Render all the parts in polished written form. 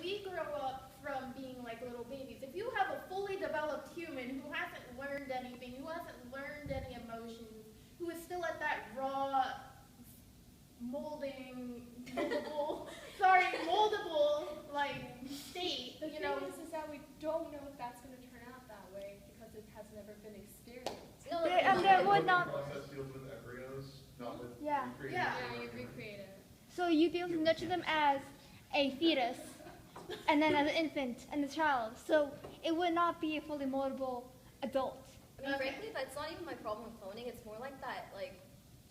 we grow up from being like little babies. If you have a fully developed human who hasn't learned anything, who hasn't learned any emotions, who is still at that raw, moldable, like state, the thing is that we don't know if that's going to turn out that way because it has never been experienced. No, there would not. The process deals with embryos, not with recreating. Yeah, you recreate it. So you'd be able to nurture them as a fetus, and then as an infant and a child. So it would not be a fully moldable adult. I mean, frankly, that's not even my problem with cloning. It's more like that, like,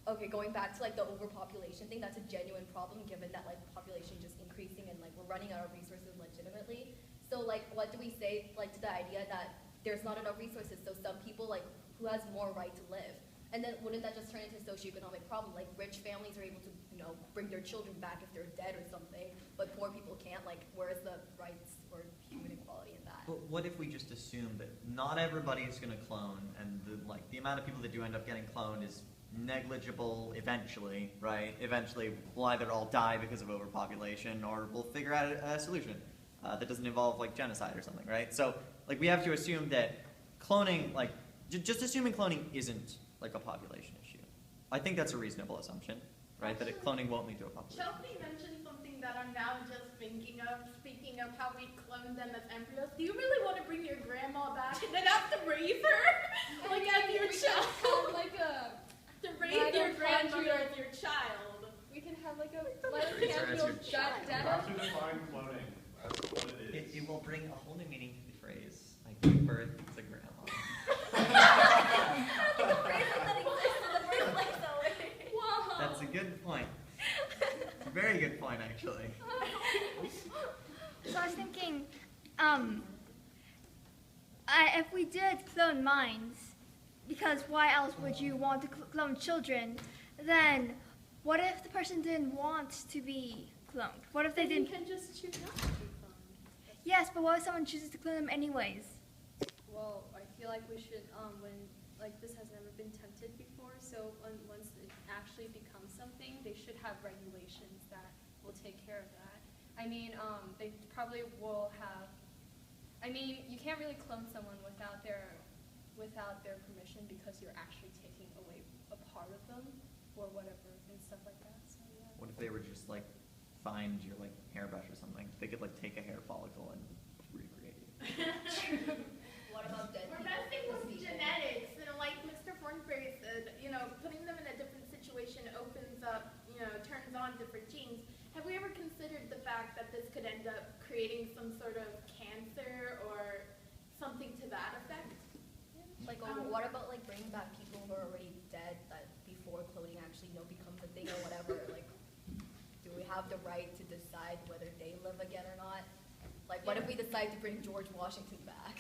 okay, going back to like the overpopulation thing, that's a genuine problem given that like population just increasing and like we're running out of resources legitimately. So like, what do we say like to the idea that there's not enough resources, so some people like who has more right to live? And then wouldn't that just turn into a socioeconomic problem? Like rich families are able to, you know, bring their children back if they're dead or something, but poor people can't. Like, where's the rights or human equality in that? But what if we just assume that not everybody is going to clone, and the amount of people that do end up getting cloned is negligible eventually, right? Eventually, we'll either all die because of overpopulation, or we'll figure out a solution that doesn't involve like genocide or something, right? So, like, we have to assume that cloning, like, just assuming cloning isn't like a population issue. I think that's a reasonable assumption, right? That cloning won't lead to a population. Chelsea mentioned something that I'm now just thinking of. Speaking of how we clone them as embryos, do you really want to bring your grandma back and then have to raise her like as your child? Like a To raise your grandmother as your child. we can have like a Raise her as your You have to define cloning as what it is. It will bring a whole new meaning to the phrase, I give birth to grandma. That's a good point. A very good point, actually. So I was thinking, if we did clone minds, because why else would you want to clone children? Then, what if the person didn't want to be cloned? What if they You didn't? can just choose not to be cloned. Yes, but what if someone chooses to clone them anyways? Well, I feel like we should, when, like, this has never been tempted before, so once it actually becomes something, they should have regulations that will take care of that. I mean, they probably will have, I mean, you can't really clone someone without their permission because you're actually taking away a part of them or whatever and stuff like that, so yeah. What if they were just like, find your like hairbrush or something? They could like take a hair follicle and recreate you. What about dead We're people? messing with genetics, and like Mr. Thornberry said, you know, putting them in a different situation opens up, you know, turns on different genes. Have we ever considered the fact that this could end up creating some sort of cancer or something to that effect? Like, what about like bringing back people who are already dead that before cloning actually, you know, becomes a thing or whatever? Like, do we have the right to decide whether they live again or not? Like, what if we decide to bring George Washington back?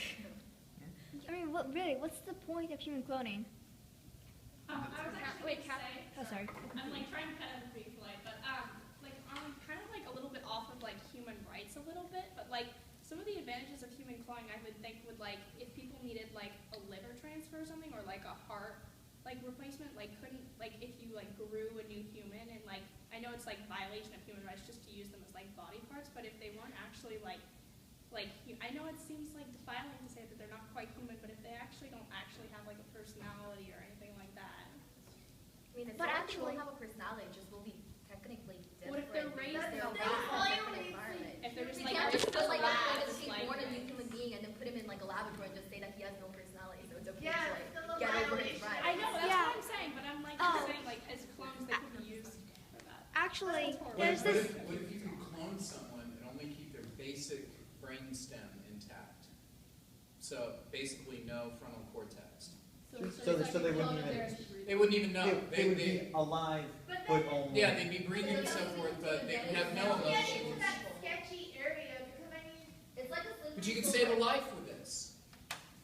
I mean, what's the point of human cloning? I was actually going to say, Oh, sorry. I'm like trying to kind of be polite, but like I'm kind of like a little bit off of like human rights a little bit, but like some of the advantages of human cloning I would think would like if people needed like a liver transfer or something or like a heart like replacement, like couldn't like if you like grew a new human and like I know it's like violation of human rights just to use them as like body parts, but if they weren't actually like I know it seems like defiling to say that they're not quite human, but if they actually don't actually have like a personality or anything like that. I mean, it's But not actually- that they won't have a personality, it just will be technically different. What if they're raised because in they're a raised in a lab? different environment? If they're just You like can't just raised in a like lab, just like- born a new human being and then put him in like a laboratory and just say that he has no personality, so it's okay Yeah, to it's still like a get over his violation. rights. I know, that's Yeah. what I'm saying, but I'm like Oh. saying like as clones they could be used for that. Actually, What there's What this. if you can clone someone and only keep their basic brain stem intact? So basically no frontal cortex. So they wouldn't even. They wouldn't even know. They would be alive, But but then- only. Yeah, they'd be breathing and so forth, but they would have no Don't get into emotions. that sketchy area because I mean, It's like a But you could save a life with this,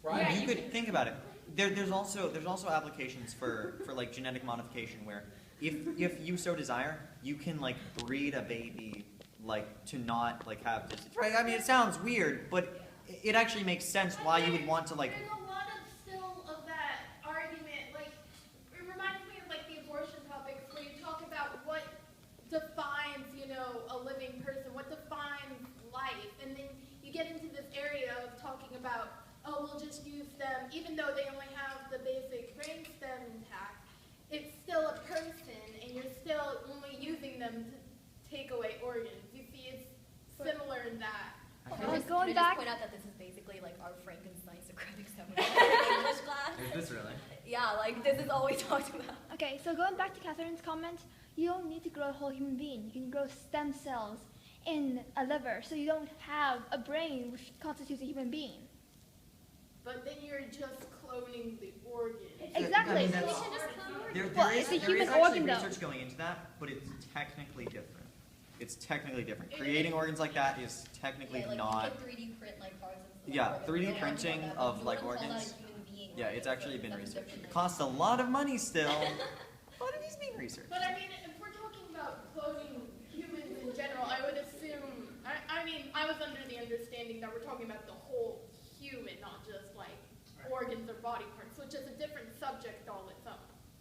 right? You could think about it. There's also applications for like genetic modification where if you so desire, you can like breed a baby like to not like have this. Right? I mean, it sounds weird, but it actually makes sense why you would want to like. there's a lot of still of that argument. Like, it reminds me of like the abortion topics where you talk about what defines, you know, a living person, what defines life, about, oh, we'll just use them, even though they only have the basic brainstem intact, it's still a person, and you're still only using them to take away organs. You see, it's similar in that. I Can feel I like, just, going can I just back- point out that this is basically like our Frankenstein Socratic seminar in English class? is this really? Yeah, like this is all we talked about. Okay, so going back to Catherine's comment, you don't need to grow a whole human being. You can grow stem cells in a liver, so you don't have a brain, which constitutes a human being. But then you're just cloning the organ. Exactly. I mean, We that's- should just clone organs. There Well, is it's a there human is actually organ, though. research going into that, but it's technically different. It's technically different. It Creating is. organs like that is technically Yeah, like not. you could 3D print like parts of Yeah, organs. 3D You don't have to printing call that- of, you like, wouldn't call that a organs. human being, Yeah, right? it's actually Like, been that's researched. different, It like- costs a lot of money still, but it is being researched. But I mean, if we're talking about cloning humans in general, I would assume, I mean, I was under the understanding that we're talking about the whole human, not just like organs or body parts, which is a different subject all its own.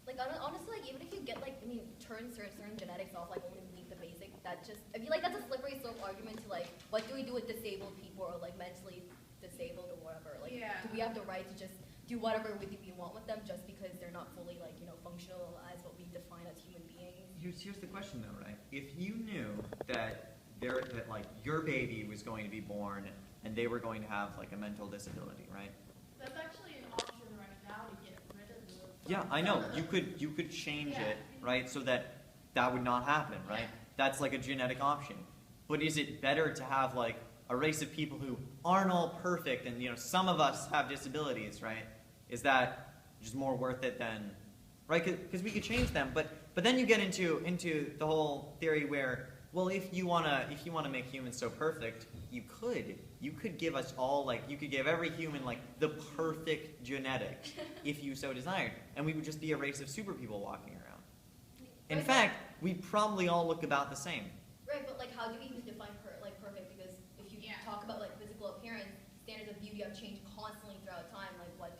Like honestly, like even if you get like, I mean, turn certain genetics off, like only leave the basic, that just, I feel like that's a slippery slope argument to like, what do we do with disabled people or like mentally disabled or whatever? Like, Yeah. do we have the right to just do whatever we want with them just because they're not fully like, you know, functional as what we define as human beings? Here's the question though, right? If you knew that that like your baby was going to be born and they were going to have like a mental disability, right? That's actually an option right now to get rid of those. Yeah, I know. You could change it, right, so that that would not happen, right? That's like a genetic option. But is it better to have like a race of people who aren't all perfect and, you know, some of us have disabilities, right? Is that just more worth it than, right? Because we could change them, but then you get into the whole theory where, well, if you wanna make humans so perfect, you could give us all, like, you could give every human like the perfect genetics if you so desired, and we would just be a race of super people walking around. In Right. fact, we probably all look about the same. Right, but like how do we even define perfect? Because if you Yeah. talk about like physical appearance, standards of beauty have changed constantly throughout time. Like what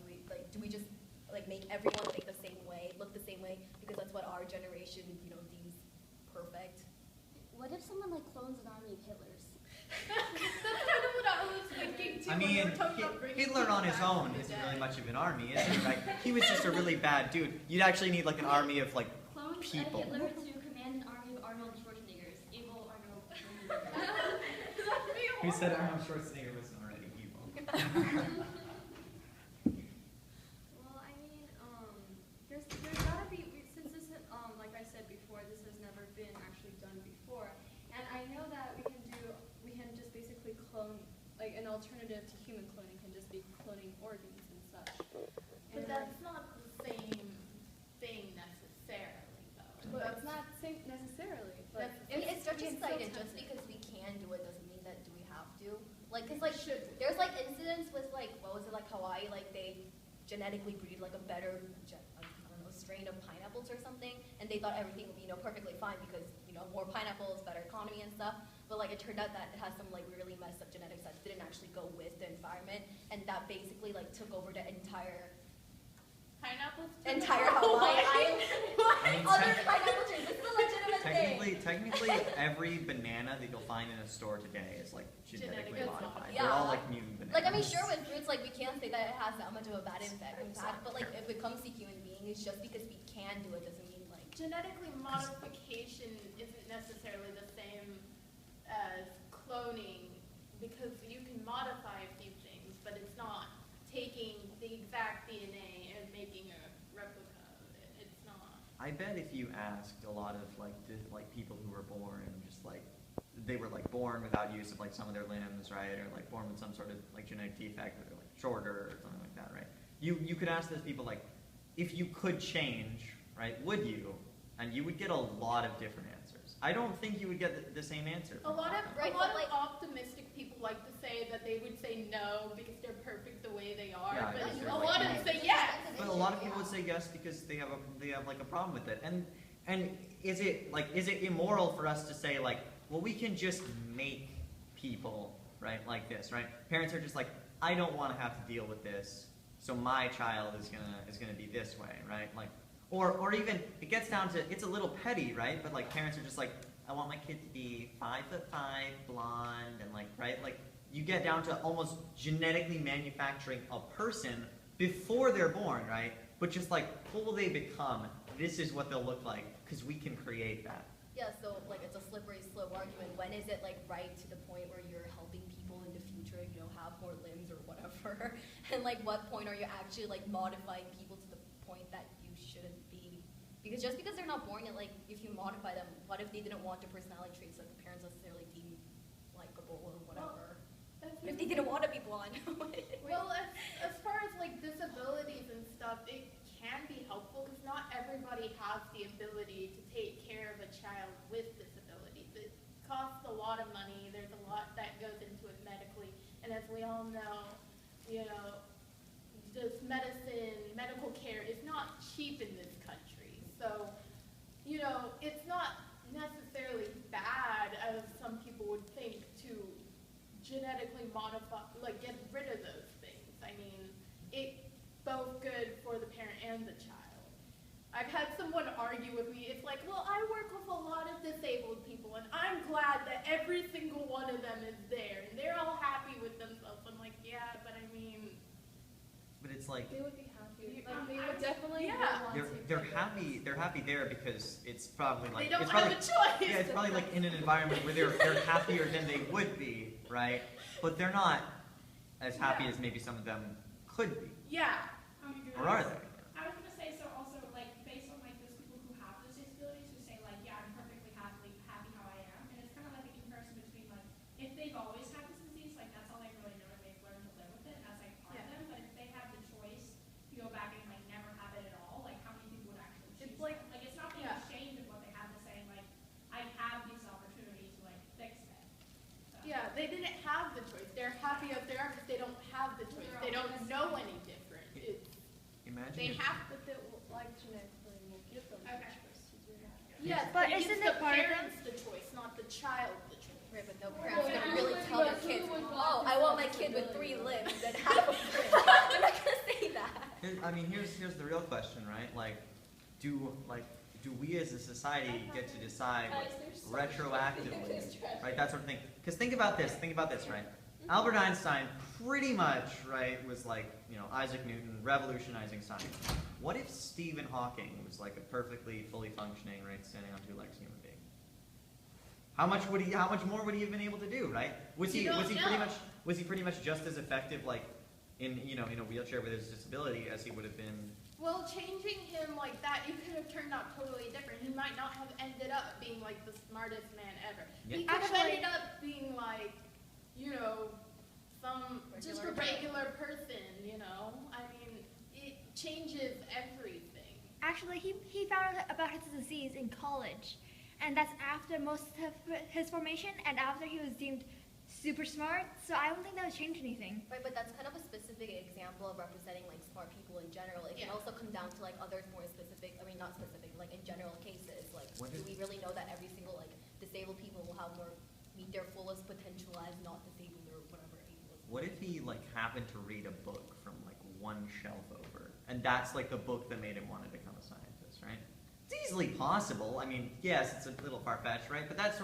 do we just like make everyone think the same way, look the same way, because that's what our generation, you know, deems perfect? What if someone like clones an army of Hitlers? That's kind of what I was thinking too. I when we mean, were talking about bringing Hitler people on his back own from the isn't dead. really much of an army, is he? Right? He was just a really bad dude. You'd actually need like an army of like Clone people. Hitler to command an army of Arnold Schwarzeneggers. Able Arnold Schwarzenegger. That'd be Who said horrible. Arnold Schwarzenegger wasn't already evil? Well, I mean, there's gotta be, since this, like I said before, this has never been actually done before. And I know that we can just basically clone, like an alternative to human cloning can just be cloning organs and such. But that's not the same thing necessarily, though. But it's not safe necessarily, but I mean, it's just we can still excited. Just tempt it. because we can do it doesn't mean that do we have to. Like, cause like Should. there's like incidents with like what was it, like Hawaii, like they genetically breed like a better I don't know, strain of pineapples or something, and they thought everything would be, you know, perfectly fine because, you know, more pineapples, better economy and stuff. But like it turned out that it has some like really messed up genetics that didn't actually go with the environment, and that basically like took over the entire Pineapples? Hawaii island. I mean, Other pineapple trees. This is a legitimate thing. Technically, every banana that you'll find in a store today is like genetically Genetically modified. modified. They're all Yeah. like mutant bananas. Like, I mean, sure, with fruits, like, we can't say that it has that much of a bad impact, but, like, if it comes to human beings, just because we can do it doesn't mean, like, Genetically modification isn't necessarily the same as cloning because you can modify a few things, but it's not taking the exact DNA and making a replica of it. It's not. I bet if you asked a lot of like people who were born just like they were like born without use of like some of their limbs, right, or like born with some sort of like genetic defect that they're like shorter or something like that, right? You could ask those people like, if you could change, right, would you? And you would get a lot of different answers. I don't think you would get the same answer. A lot of Right, a lot but, of like- optimistic people like to say that they would say no because they're perfect the way they are, Yeah, but that's true. a lot of them say yes. But a lot of people would say yes because they have like a problem with it. And is it immoral for us to say like, well, we can just make people, right, like this, right? Parents are just like, I don't want to have to deal with this, so my child is gonna be this way, right? Like, or even it gets down to, it's a little petty, right? But like parents are just like, I want my kid to be 5'5", blonde, and like, right? Like you get down to almost genetically manufacturing a person before they're born, right? But just like, what will they become? This is what they'll look like, because we can create that. Yeah, so like it's a slippery slope argument. When is it like right to the point where you're helping people in the future, you know, have more limbs or whatever? And like what point are you actually like modifying people to the point that you shouldn't be? Because just because they're not born yet, like if you modify them, what if they didn't want the personality traits that the parents necessarily deem likable or whatever? What if they didn't want to be blonde? Well, as far as like disabilities and stuff, it can be helpful because not everybody has the ability to take care of a child with disabilities. It costs a lot of money. There's a lot that goes into it medically, and as we all know, you know, this medical care is not cheap in this country. So, you know, it's not necessarily bad as some people would think to genetically modify, like get rid of those things. I mean, it's both good for the parent and the child. I've had someone argue with me, it's like, well, I work with a lot of disabled people and I'm glad that every single one of them is there and they're all happy with themselves. I'm like, yeah, but I mean, But it's like, They would be happy. You- Like, they would definitely Yeah. want to. they're happy there because it's probably like, they don't it's have probably, a choice. yeah, it's probably like in an environment where they're happier than they would be, right? But they're not as happy Yeah. as maybe some of them could be. Yeah. Or are they? I was gonna say, so also, like, based on, like, those people who have those disabilities who say, like, yeah, I'm perfectly happy how I am, and it's kind of like a comparison between, like, if they've always had this disease, like, that's all they really know, and they've learned to live with it, and that's, like, part of them, but if they have the choice to go back and, like, never have it at all, like, how many people would actually choose It's like- that? Like, it's not being yeah. ashamed of what they have to say, like, I have these opportunities to, like, fix it. So. Yeah, they didn't have the choice. They're happy as they are because they don't have the choice. They don't know any different. Imagine They if- have to. Like genetically will give them the Okay. choice to do that. Yes, But it's isn't the it part of parents the choice, not the child the choice. Right, but no parents yeah, gonna really but tell their who kids, would oh, want I want my kid with 3 limbs and half a brain. I'm not gonna say that. I mean, here's the real question, right? Like, do we as a society get to decide like, retroactively, right? That sort of thing. Because think about this, right? Albert Einstein pretty much, right, was like, you know, Isaac Newton revolutionizing science. What if Stephen Hawking was like a perfectly fully functioning, right, standing on 2 legs human being? How much more would he have been able to do, right? Was he pretty much just as effective, like, in a wheelchair with his disability as he would have been? Well, changing him like that, it could have turned out totally different. He might not have ended up being like the smartest man ever. Yeah. He could have Actually- ended up being like, you know, some just a regular person, you know? I mean, it changes everything. Actually, he found out about his disease in college, and that's after most of his formation and after he was deemed super smart, so I don't think that would change anything. Right, but that's kind of a specific example of representing like smart people in general. It can Yeah. also come down to like other more specific, I mean not specific, like in general cases. Like, What do if- we really know that every single like disabled people will have more meet their fullest potential as not disabled or whatever ableist? What if he like happened to read a book from like one shelf over, and that's like the book that made him want to become a scientist, right? It's easily possible. I mean, yes, it's a little far-fetched, right? But that's sort of